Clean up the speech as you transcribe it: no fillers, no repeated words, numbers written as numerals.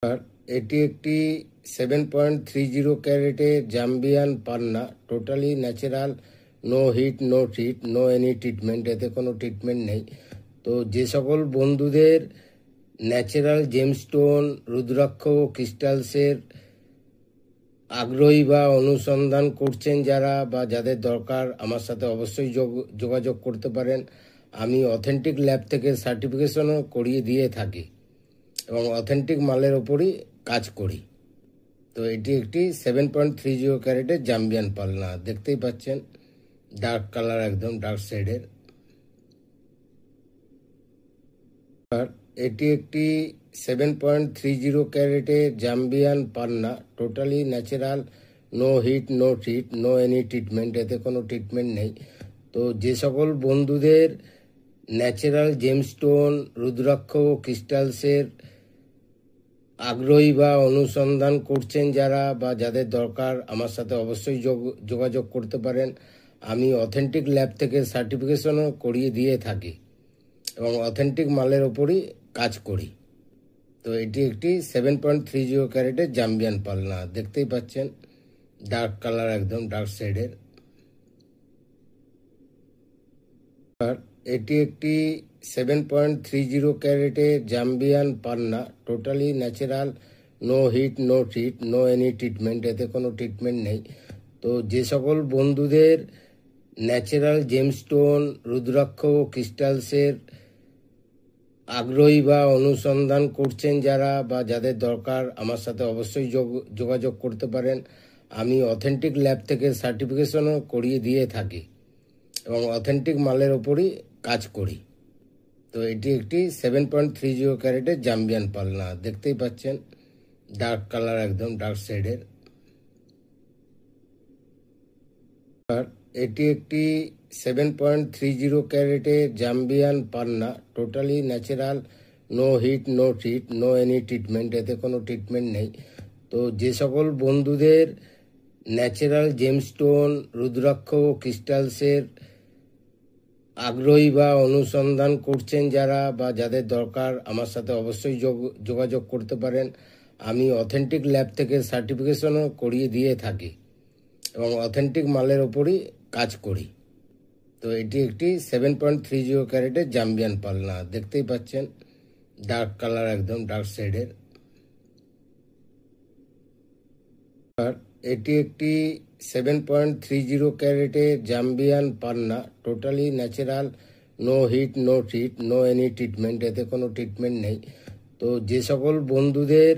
আর এটি একটি 7.30 ক্যারেটের জাম্বিয়ান পান্না, totally natural, no heat no treat, no any treatment, এতে কোনো ট্রিটমেন্ট নেই। তো যে সকল বন্ধুদের ন্যাচারাল জেমস্টোন, রুদ্রাক্ষ ও ক্রিস্টালসের আগ্রহী বা অনুসন্ধান করছেন যারা, বা যাদের দরকার, আমার সাথে অবশ্যই যোগাযোগ করতে পারেন। আমি অথেন্টিক ল্যাব থেকে সার্টিফিকেশনও করিয়ে দিয়ে থাকি এবং অথেন্টিক মালের ওপরই কাজ করি। তো এটি একটি 7.30 ক্যারেটের জাম্বিয়ান পালনা, দেখতেই পাচ্ছেন ডার্ক কালার, একদম ডার্ক শেডের। আর এটি একটি 7.30 ক্যারেটের জাম্বিয়ান পান্না, totally natural, no heat no treat, no any treatment, এতে কোনো ট্রিটমেন্ট নেই। তো যে সকল বন্ধুদের ন্যাচারাল জেমস্টোন, রুদ্রাক্ষ ও ক্রিস্টালসের আগ্রহী বা অনুসন্ধান করছেন যারা, বা যাদের দরকার, আমার সাথে অবশ্যই যোগাযোগ করতে পারেন। আমি অথেন্টিক ল্যাব থেকে সার্টিফিকেশনও করিয়ে দিয়ে থাকি এবং অথেন্টিক মালের ওপরই কাজ করি। তো এটি একটি 7.30 ক্যারেটের জাম্বিয়ান পালনা, দেখতেই পাচ্ছেন ডার্ক কালার, একদম ডার্ক শেডের। আর এটি একটি 7.30 ক্যারেটের জাম্বিয়ান পান্না, totally natural, no heat no treat, no any treatment, এতে কোনো ট্রিটমেন্ট নেই। তো যে সকল বন্ধুদের ন্যাচারাল জেমস্টোন, রুদ্রাক্ষ ও ক্রিস্টালসের আগ্রহী বা অনুসন্ধান করছেন যারা, বা যাদের দরকার, আমার সাথে অবশ্যই যোগাযোগ করতে পারেন। আমি অথেন্টিক ল্যাব থেকে সার্টিফিকেশনও করিয়ে দিয়ে থাকি এবং অথেন্টিক মালের ওপরই কাজ করি। তো এটি একটি 7.30 ক্যারেটের জাম্বিয়ান পালনা, দেখতেই পাচ্ছেন ডার্ক কালার, একদম ডার্ক শেডের। আর এটি একটি 7.30 ক্যারেটের জাম্বিয়ান পান্না, totally natural, no heat no treat, no any treatment, এতে কোনো ট্রিটমেন্ট নেই। তো যে সকল বন্ধুদের ন্যাচারাল জেমস্টোন, রুদ্রাক্ষ ও ক্রিস্টালসের আগ্রহী বা অনুসন্ধান করছেন যারা, বা যাদের দরকার, আমার সাথে অবশ্যই যোগাযোগ করতে পারেন। আমি অথেন্টিক ল্যাব থেকে সার্টিফিকেশনও করিয়ে দিয়ে থাকি এবং অথেন্টিক মালের ওপরই কাজ করি। তো এটি একটি 7.30 ক্যারেটের জাম্বিয়ান পালনা, দেখতেই পাচ্ছেন ডার্ক কালার, একদম ডার্ক শেডের। আর এটি একটি 7.30 ক্যারেটের জাম্বিয়ান পান্না, totally natural, no heat no treat, no any treatment, এতে কোনো ট্রিটমেন্ট নেই। তো যে সকল বন্ধুদের